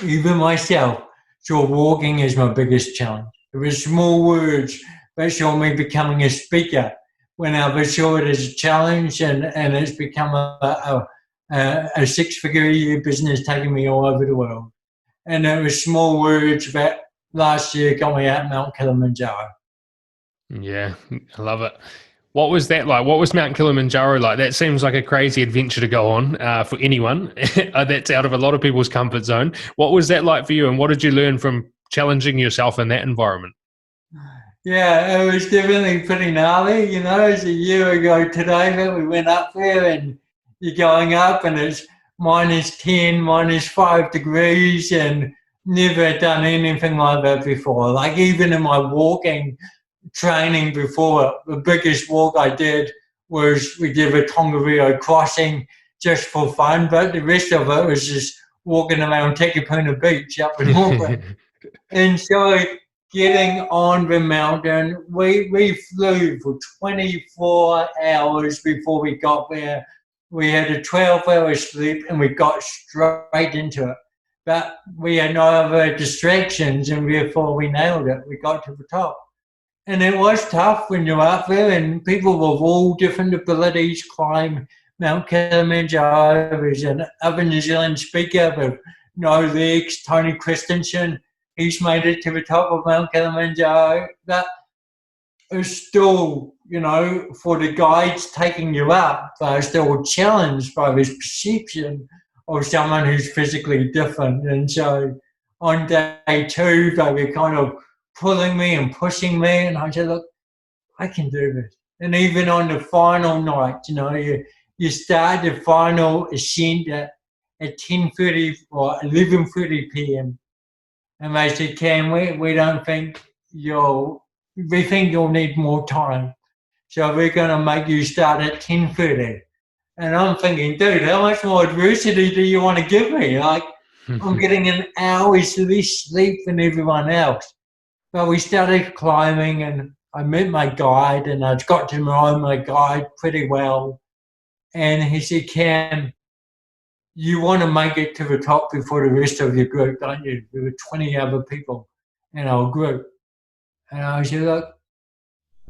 even myself, saw walking as my biggest challenge. It was small words that saw me becoming a speaker when others saw it as a challenge, and it's become a six-figure a year business taking me all over the world. And it was small words that last year got me out Mount Kilimanjaro. Yeah, I love it. What was that like? What was Mount Kilimanjaro like? That seems like a crazy adventure to go on for anyone. That's out of a lot of people's comfort zone. What was that like for you, and what did you learn from challenging yourself in that environment? Yeah, it was definitely pretty gnarly. It's a year ago today that we went up there, and you're going up and it's -10, -5 degrees, and never done anything like that before. Like even in my walking training before, the biggest walk I did was we did a Tongariro crossing just for fun, but the rest of it was just walking around Tekapuna Beach up in Auckland. And so getting on the mountain, we flew for 24 hours before we got there. We had a 12-hour sleep and we got straight into it. But we had no other distractions, and therefore we nailed it. We got to the top. And it was tough when you're up there, and people of all different abilities climb Mount Kilimanjaro. There's another New Zealand speaker with no legs, Tony Christensen. He's made it to the top of Mount Kilimanjaro. That is still, for the guides taking you up, they're still challenged by this perception of someone who's physically different. And so on day 2, they were kind of pulling me and pushing me, and I said, look, I can do this. And even on the final night, you start the final ascent at 10:30 or 11:30 p.m. And they said, Cam, we don't think we think you'll need more time. So we're going to make you start at 10:30. And I'm thinking, dude, how much more adversity do you want to give me? Like, I'm getting an hour's less sleep than everyone else. But we started climbing, and I met my guide, and I got to know my guide pretty well. And he said, Cam, you want to make it to the top before the rest of your group, don't you? There were 20 other people in our group. And I said, look,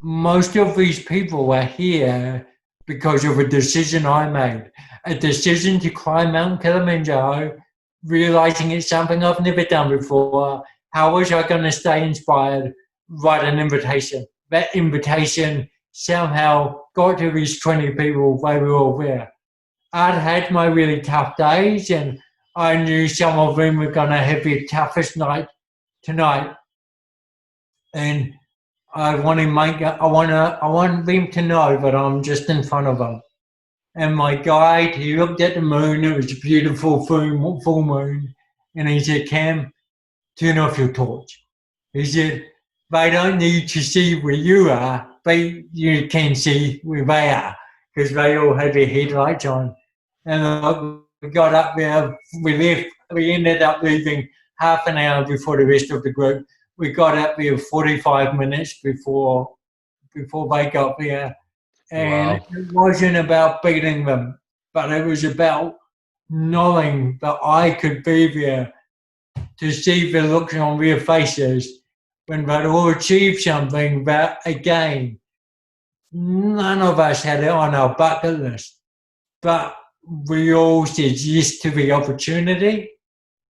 most of these people are here because of a decision I made, a decision to climb Mount Kilimanjaro, realizing it's something I've never done before. How was I going to stay inspired? Write an invitation. That invitation somehow got to these 20 people. They were all there. I'd had my really tough days, and I knew some of them were going to have their toughest night tonight. And I want them to know that I'm just in front of them. And my guide, he looked at the moon. It was a beautiful full moon. And he said, Cam, turn off your torch. He said, they don't need to see where you are, but you can see where they are, because they all had their headlights on. And we got up there, we ended up leaving half an hour before the rest of the group. We got up there 45 minutes before they got there. And Wow. It wasn't about beating them, but it was about knowing that I could be there to see the looks on their faces when they'd all achieved something that, again, none of us had it on our bucket list. But we all said yes to the opportunity.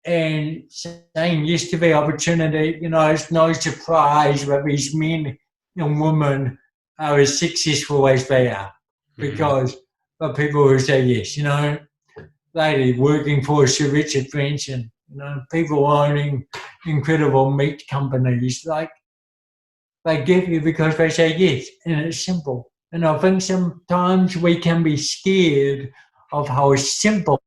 And saying yes to the opportunity, it's no surprise that these men and women are as successful as they are, because the people who say yes, lady working for Sir Richard Branson, You know, people owning incredible meat companies, like they give you because they say yes, and it's simple. And I think sometimes we can be scared of how simple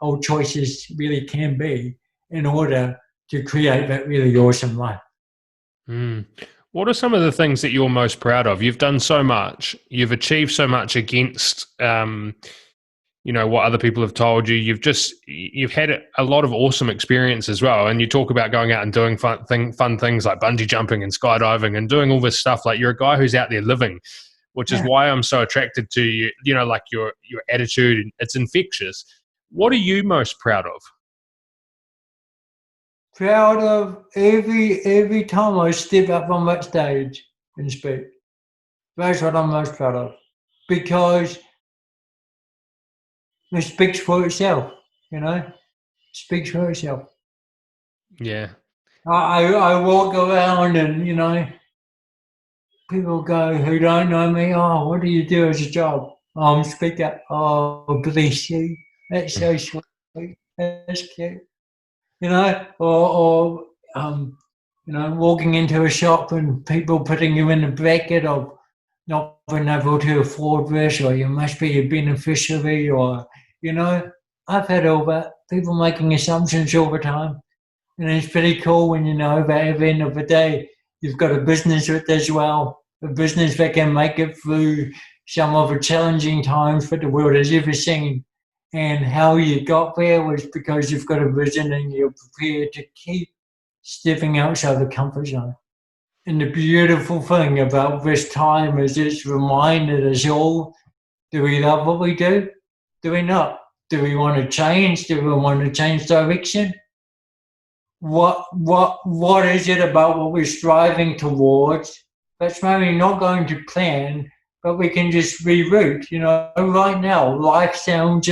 our choices really can be in order to create that really awesome life. Mm. What are some of the things that you're most proud of? You've done so much. You've achieved so much against, what other people have told you. You've had a lot of awesome experience as well. And you talk about going out and doing fun things like bungee jumping and skydiving and doing all this stuff. Like, you're a guy who's out there living, which is why I'm so attracted to you. You know, like your attitude. It's infectious. What are you most proud of? Proud of every time I step up on that stage and speak. That's what I'm most proud of, because it speaks for itself. You know, it speaks for itself. Yeah. I walk around and, people go who don't know me, oh, what do you do as a job? Oh, I'm a speaker. Oh, bless you. That's so sweet. That's cute. Or walking into a shop and people putting you in a bracket of not being able to afford this, or you must be a beneficiary, or, I've had all that. People making assumptions all the time. And it's pretty cool when you know that at the end of the day, you've got a business that does well, a business that can make it through some of the challenging times that the world has ever seen. And how you got there was because you've got a vision and you're prepared to keep stepping outside the comfort zone. And the beautiful thing about this time is it's reminded us all, do we love what we do? Do we not? Do we want to change? Do we want to change direction? What is it about what we're striving towards that's maybe not going to plan, but we can just reroute? Right now, life feels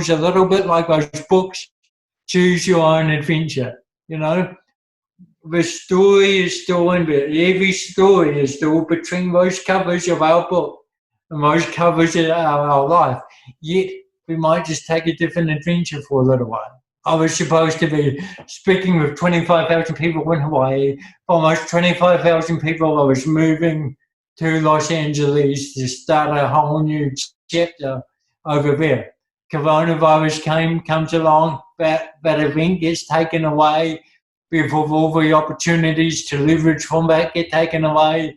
a little bit like those books, Choose Your Own Adventure. The story is still in there. Every story is still between those covers of our book and those covers of our life. Yet, we might just take a different adventure for a little while. I was supposed to be speaking with 25,000 people in Hawaii. Almost 25,000 people. I was moving to Los Angeles to start a whole new chapter over there. Coronavirus comes along. That event gets taken away before all the opportunities to leverage from that get taken away.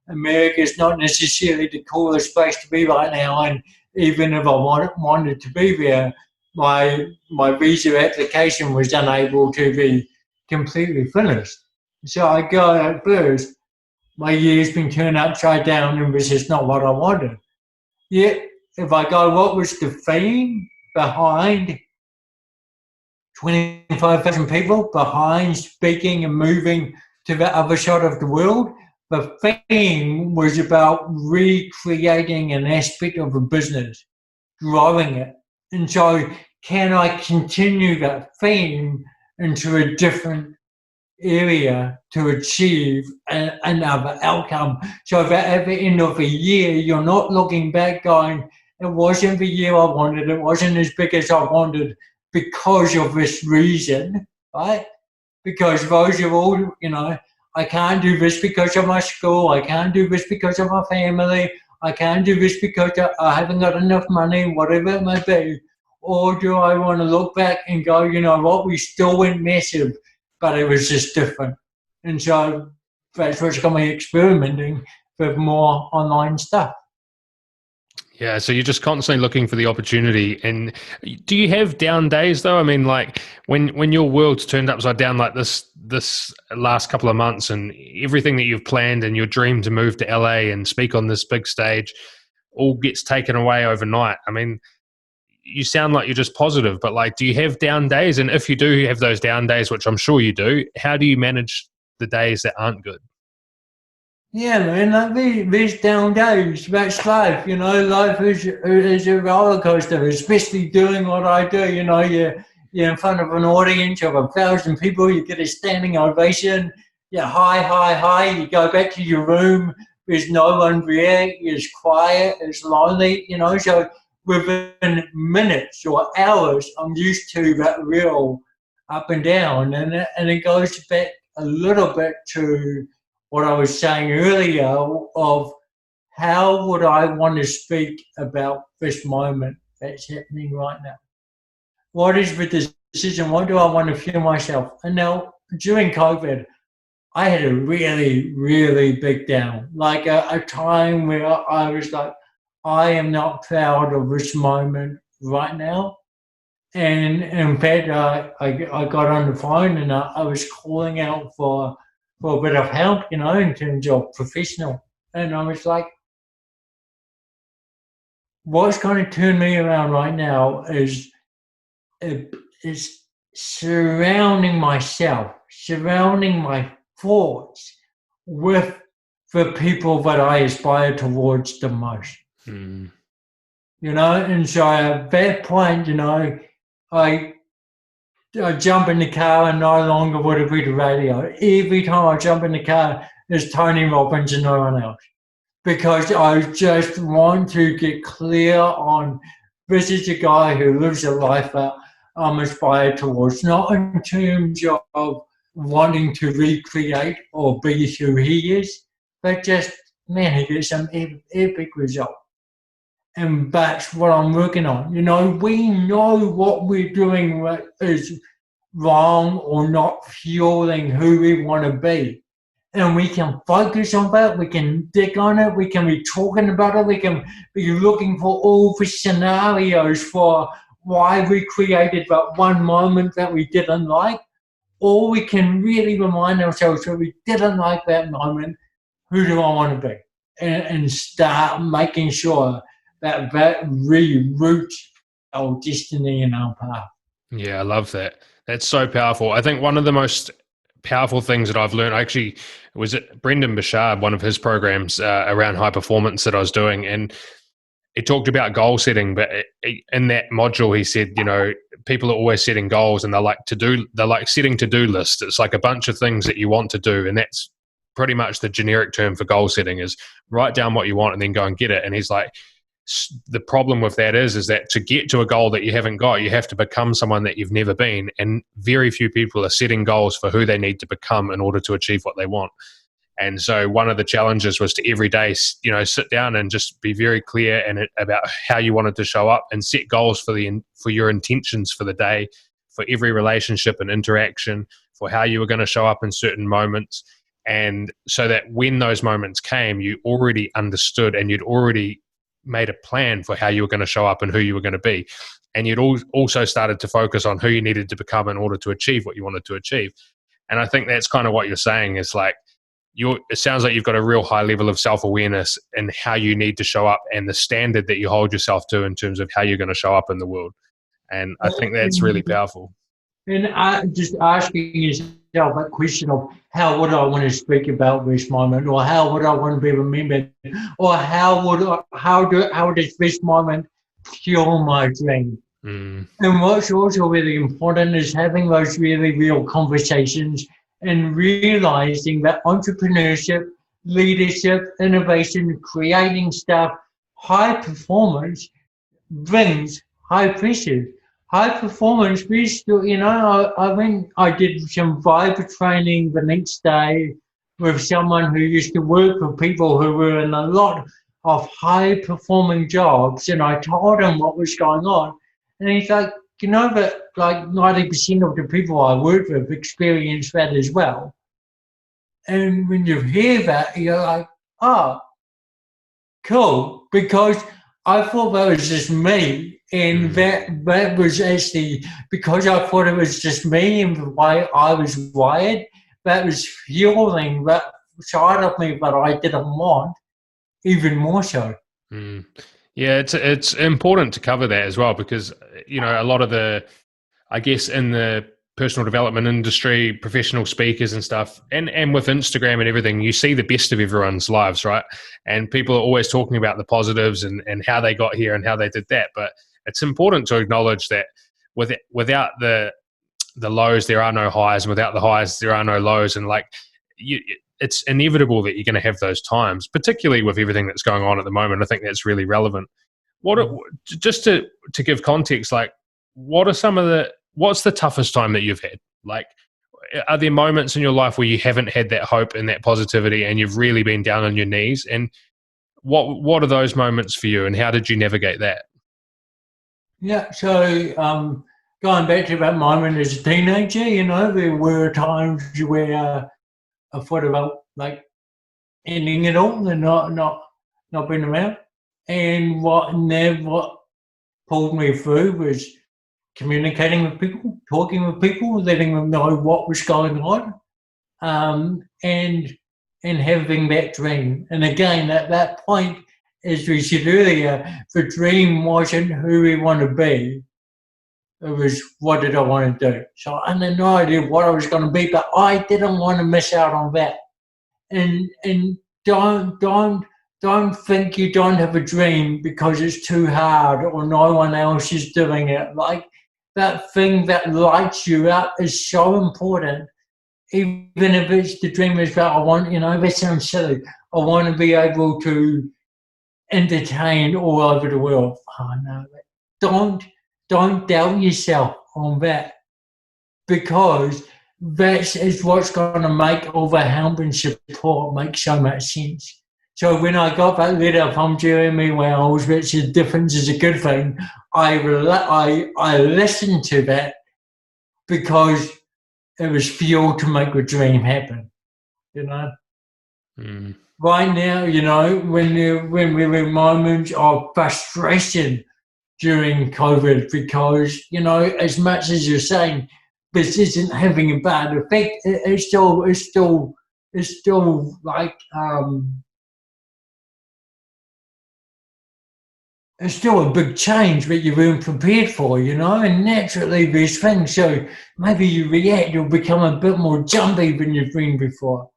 America is not necessarily the coolest place to be right now, and even if I wanted to be there, my visa application was unable to be completely finished. So I go at first, my year's been turned upside down, and this is not what I wanted. Yet, if I go, what was the theme behind 25,000 people, behind speaking and moving to the other side of the world? The theme was about recreating an aspect of a business, growing it. And so, can I continue that theme into a different area to achieve another outcome, so that at the end of the year, you're not looking back going, it wasn't the year I wanted, it wasn't as big as I wanted because of this reason, right? Because those are all, I can't do this because of my school, I can't do this because of my family, I can't do this because I haven't got enough money, whatever it may be. Or do I want to look back and go, you know what, we still went massive, but it was just different. And so that's what's got me experimenting with more online stuff. Yeah, so you're just constantly looking for the opportunity. And do you have down days though? I mean, like when your world's turned upside down like this last couple of months, and everything that you've planned and your dream to move to LA and speak on this big stage all gets taken away overnight. I mean, you sound like you're just positive, but like, do you have down days? And if you do have those down days, which I'm sure you do, how do you manage the days that aren't good? Yeah, man, like these down days, that's life, life is a roller coaster, especially doing what I do, you're in front of an audience of 1,000 people, you get a standing ovation, you're high, you go back to your room, there's no one there, it's quiet, it's lonely, so within minutes or hours, I'm used to that real up and down. And it goes back a little bit to what I was saying earlier of how would I want to speak about this moment that's happening right now? What is the decision? What do I want to feel myself? And now, during COVID, I had a really, really big down, like a time where I was like, I am not proud of this moment right now. And in fact, I got on the phone and I was calling out for a bit of help, in terms of professional. And I was like, what's going to turn me around right now is surrounding myself, surrounding my thoughts with the people that I aspire towards the most. Mm. And so at that point, I jump in the car and no longer would have read the radio. Every time I jump in the car, there's Tony Robbins and no one else. Because I just want to get clear on this is a guy who lives a life that I'm inspired towards, not in terms of wanting to recreate or be who he is, but just, man, he gets some epic result. And that's what I'm working on. We know what we're doing is wrong or not fueling who we want to be. And we can focus on that, we can dig on it, we can be talking about it, we can be looking for all the scenarios for why we created that one moment that we didn't like, or we can really remind ourselves that we didn't like that moment, who do I want to be? And start making sure that reroutes our destiny and our path. Yeah, I love that. That's so powerful. I think one of the most powerful things that I've learned, actually, was it Brendan Bashard, one of his programs around high performance that I was doing, and he talked about goal setting. But in that module, he said, people are always setting goals, and they're like setting to-do lists. It's like a bunch of things that you want to do, and that's pretty much the generic term for goal setting is write down what you want and then go and get it. And he's like, the problem with that is that to get to a goal that you haven't got, you have to become someone that you've never been. And very few people are setting goals for who they need to become in order to achieve what they want. And so one of the challenges was to every day, sit down and just be very clear about how you wanted to show up and set goals for your intentions for the day, for every relationship and interaction, for how you were going to show up in certain moments. And so that when those moments came, you already understood and you'd already made a plan for how you were going to show up and who you were going to be. And you'd also started to focus on who you needed to become in order to achieve what you wanted to achieve. And I think that's kind of what you're saying is like, it sounds like you've got a real high level of self-awareness and how you need to show up and the standard that you hold yourself to in terms of how you're going to show up in the world. And I think that's really powerful. And just asking yourself that question of how would I want to speak about this moment, or how would I want to be remembered, or how does this moment fuel my dream? And what's also really important is having those really real conversations and realizing that entrepreneurship, leadership, innovation, creating stuff, high performance brings high pressure. High performance, I did some Viber training the next day with someone who used to work with people who were in a lot of high performing jobs, and I told him what was going on. And he's like, that like 90% of the people I work with experience that as well. And when you hear that, you're like, oh, cool, because I thought that was just me. And that was actually, because I thought it was just me and the way I was wired, that was fueling that side of me that I didn't want even more so. Yeah, it's important to cover that as well, because, a lot of I guess in the personal development industry, professional speakers and stuff, and with Instagram and everything, you see the best of everyone's lives, right? And people are always talking about the positives and how they got here and how they did that. But it's important to acknowledge that without the lows, there are no highs, and without the highs, there are no lows. And it's inevitable that you're going to have those times, particularly with everything that's going on at the moment. I think that's really relevant. Just to give context, like, what are some of what's the toughest time that you've had? Like, are there moments in your life where you haven't had that hope and that positivity and you've really been down on your knees? And what are those moments for you, and how did you navigate that? Yeah, so going back to that moment as a teenager, there were times where I thought about like ending it all and not being around. And what pulled me through was communicating with people, talking with people, letting them know what was going on, and having that dream. And again, at that point, as we said earlier, the dream wasn't who we want to be. It was what did I want to do. So I had no idea what I was going to be, but I didn't want to miss out on that. And don't think you don't have a dream because it's too hard or no one else is doing it. Like, that thing that lights you up is so important. Even if it's the dream is that I want, that sounds silly. I want to be able to entertain all over the world. Oh no, don't doubt yourself on that, because that is what's going to make all the help and support make so much sense. So when I got that letter from Jeremy Wells, which is difference is a good thing, I listened to that because it was fuel to make the dream happen. Right now, when we were in moments of frustration during COVID, because as much as you're saying this isn't having a bad effect, it's still like it's still a big change that you weren't prepared for, and naturally there's things, so maybe you react, you'll become a bit more jumpy than you've been before.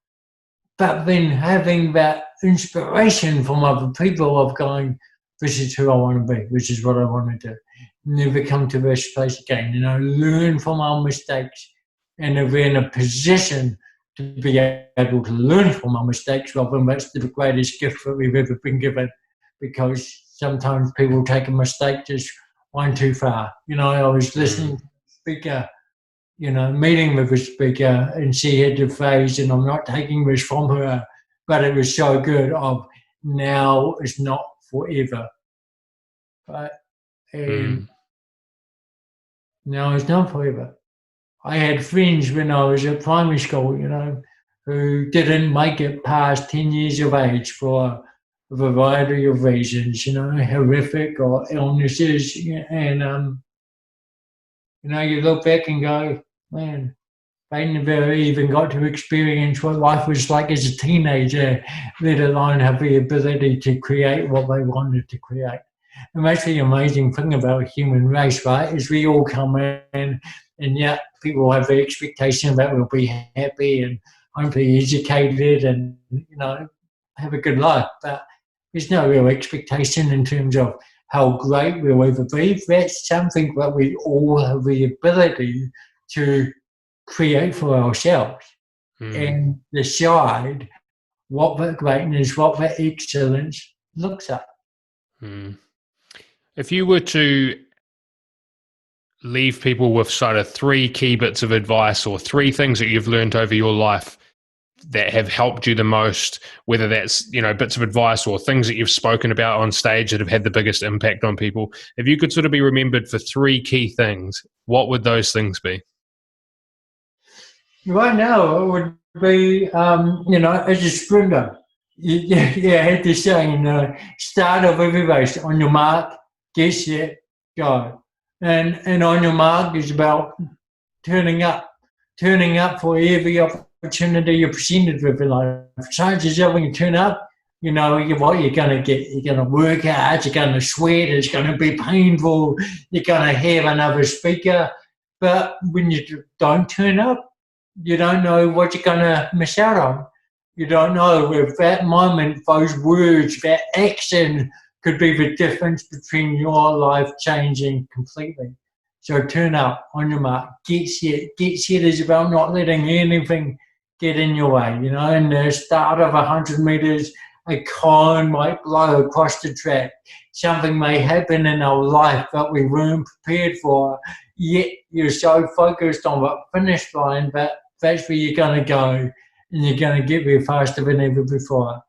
But then having that inspiration from other people of going, this is who I want to be, this is what I want to do. Never come to this place again, learn from our mistakes. And if we're in a position to be able to learn from our mistakes, well, then that's the greatest gift that we've ever been given, because sometimes people take a mistake just one too far. I was listening to a speaker, meeting with a speaker, and she had the phrase, and I'm not taking this from her, but it was so good, of now is not forever. Right? And now it's not forever. I had friends when I was at primary school, who didn't make it past 10 years of age for a variety of reasons, horrific or illnesses. And, you look back and go, man, they never even got to experience what life was like as a teenager, let alone have the ability to create what they wanted to create. And that's the amazing thing about human race, right, is we all come in, and yet people have the expectation that we'll be happy and hopefully educated and, have a good life. But there's no real expectation in terms of how great we'll ever be. That's something that we all have the ability to create for ourselves and decide what that greatness, what that excellence looks like. If you were to leave people with sort of 3 key bits of advice or 3 things that you've learned over your life that have helped you the most, whether that's, bits of advice or things that you've spoken about on stage that have had the biggest impact on people, if you could sort of be remembered for 3 key things, what would those things be? Right now, it would be, as a sprinter, you had this saying, start of every race, on your mark, get set, go. And on your mark is about turning up for every opportunity you're presented with in life. Chances are when you turn up, what you're going to get. You're going to work hard, you're going to sweat, it's going to be painful, you're going to have another speaker. But when you don't turn up, you don't know what you're going to miss out on. You don't know if that moment, those words, that action could be the difference between your life changing completely. So turn up, on your mark, get set. Get set is about not letting anything get in your way. In the start of 100 meters, a cone might blow across the track. something may happen in our life that we weren't prepared for, yet you're so focused on the finish line that that's where you're going to go, and you're going to get there faster than ever before.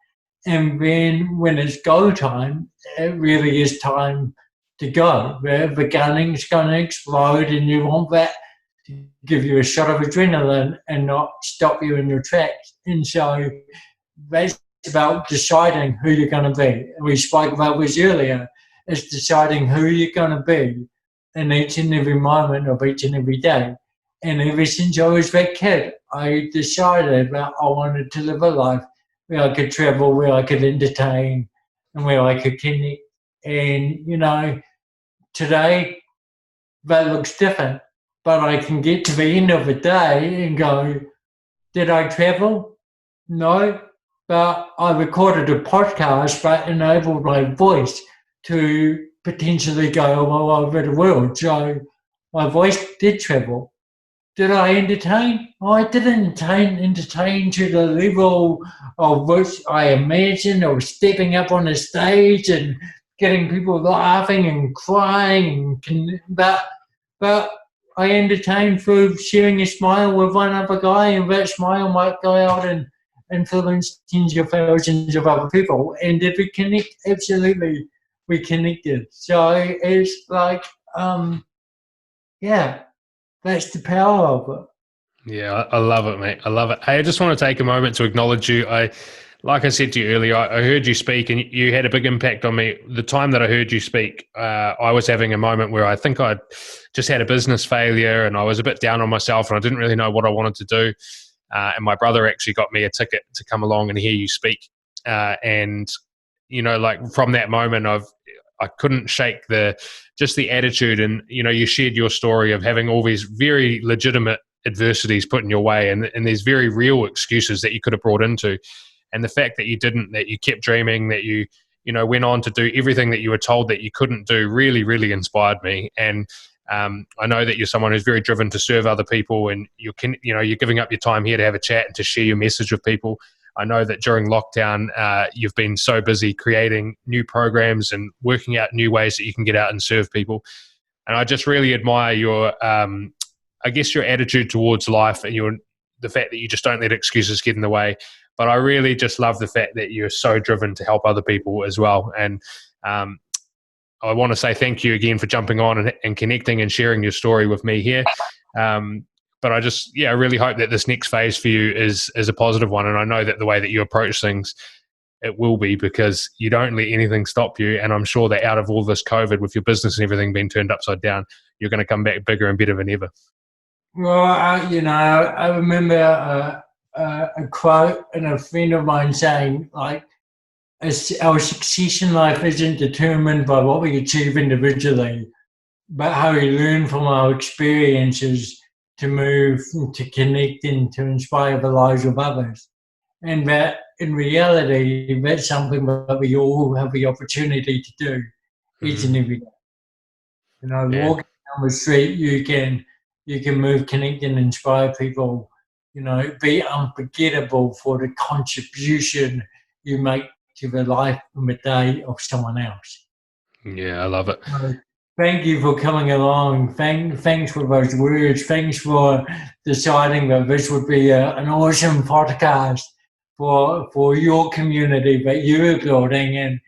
And then when it's go time, it really is time to go. The gunning's going to explode, and you want that to give you a shot of adrenaline and not stop you in your tracks. And so that's about deciding who you're going to be. We spoke about this earlier. It's deciding who you're going to be in each and every moment of each and every day. And ever since I was that kid, I decided that I wanted to live a life where I could travel, where I could entertain, and where I could connect. And, you know, today that looks different, but I can get to the end of the day and go, did I travel? No, but I recorded a podcast that enabled my voice to potentially go all over the world. So my voice did travel. Did I entertain? Oh, I did entertain to the level of which I imagined, of stepping up on the stage and getting people laughing and crying. But I entertained through sharing a smile with one other guy, and that smile might go out and influence tens of thousands of other people. And did we connect? Absolutely, we connected. So it's like, yeah. That's the power of it. Yeah, I love it, mate. I love it. Hey, I just want to take a moment to acknowledge you. Like I said to you earlier, I heard you speak and you had a big impact on me. The time that I heard you speak, I was having a moment where I think I'd just had a business failure and I was a bit down on myself and I didn't really know what I wanted to do. And my brother actually got me a ticket to come along and hear you speak. And, you know, like from that moment I couldn't shake the attitude, and you know, you shared your story of having all these very legitimate adversities put in your way, and these very real excuses that you could have brought into, and the fact that you didn't, that you kept dreaming, that you went on to do everything that you were told that you couldn't do, really, really inspired me. And I know that you're someone who's very driven to serve other people, and you're giving up your time here to have a chat and to share your message with people. I know that during lockdown, you've been so busy creating new programs and working out new ways that you can get out and serve people. And I just really admire your, your attitude towards life and the fact that you just don't let excuses get in the way. But I really just love the fact that you're so driven to help other people as well. And I want to say thank you again for jumping on and connecting and sharing your story with me here. But I really hope that this next phase for you is a positive one. And I know that the way that you approach things, it will be, because you don't let anything stop you. And I'm sure that out of all this COVID, with your business and everything being turned upside down, you're going to come back bigger and better than ever. Well, I remember a quote and a friend of mine saying, like, our success in life isn't determined by what we achieve individually, but how we learn from our experiences to move, to connect, and to inspire the lives of others. And that, in reality, that's something that we all have the opportunity to do each and every day. Walking down the street, you can move, connect, and inspire people. Be unforgettable for the contribution you make to the life and the day of someone else. Yeah, I love it. Thank you for coming along. Thanks for those words. Thanks for deciding that this would be an awesome podcast for your community that you're building,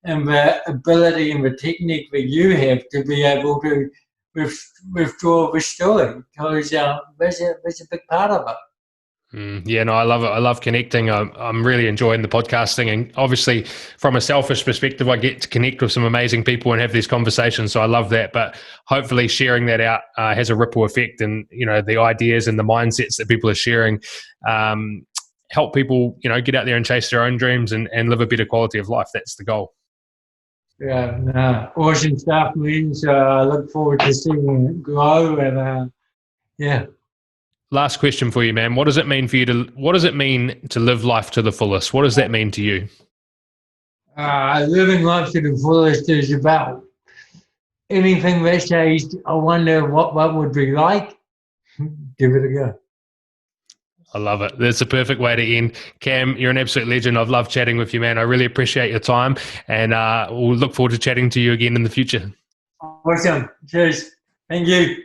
and the ability and the technique that you have to be able to withdraw the story, because there's a big part of it. I love it. I love connecting. I'm really enjoying the podcasting, and obviously from a selfish perspective, I get to connect with some amazing people and have these conversations. So I love that, but hopefully sharing that out has a ripple effect, and the ideas and the mindsets that people are sharing help people get out there and chase their own dreams and live a better quality of life. That's the goal. Yeah, awesome stuff, man. So I look forward to seeing it grow, and Last question for you, man. What does it mean to live life to the fullest? What does that mean to you? Living life to the fullest is about anything that says, I wonder what would be like. Give it a go. I love it. That's a perfect way to end. Cam, you're an absolute legend. I've loved chatting with you, man. I really appreciate your time, and we'll look forward to chatting to you again in the future. Awesome. Cheers. Thank you.